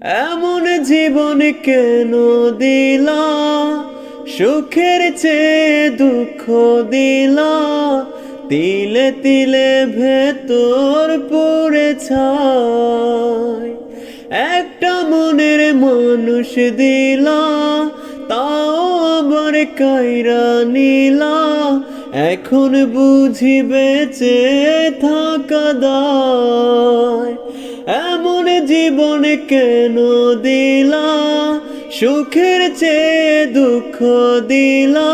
এমন জীবন কেন দিলা, সুখের চেয়ে দুঃখ দিলা, তিলে তিলে ভেতর পড়ে ছাই। একটা মনের মানুষ দিলা, তাও আবার কাইরা নিলা, এখন বুঝি বেঁচে থাকা দায়। এমন জীবন কেন দিলা, সুখের চেয়ে দুঃখ দিলা,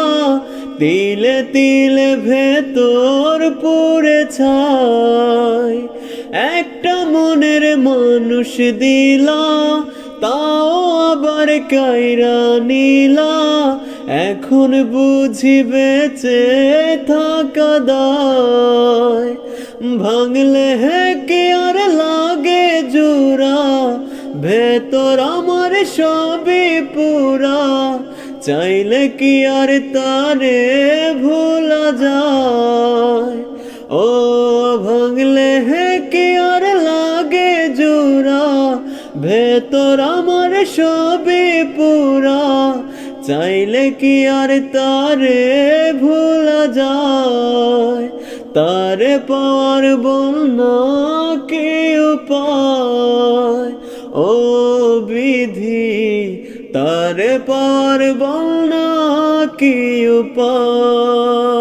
তিলে তিলে ভেতর পড়ে ছাই। একটা মনের মানুষ দিলা, তাও আবার কাইরা নিলা, এখন বুঝি বেঁচে থাকা দায়। ভাঙলে কি আর লাগে জোড়া, ভেতর আমার সবই পুরা, চাইলে কি আর তারে ভোলা যায়। ও ভাঙলে কি আর লাগে জোড়া, ভেতর আমার সবই পুরা, চাইলে কি আর তারে ভোলা যায়। তারে পাওয়ার বলনা কি উপায়, ও বিধি তারে পাওয়ার বলনা কি উপায়।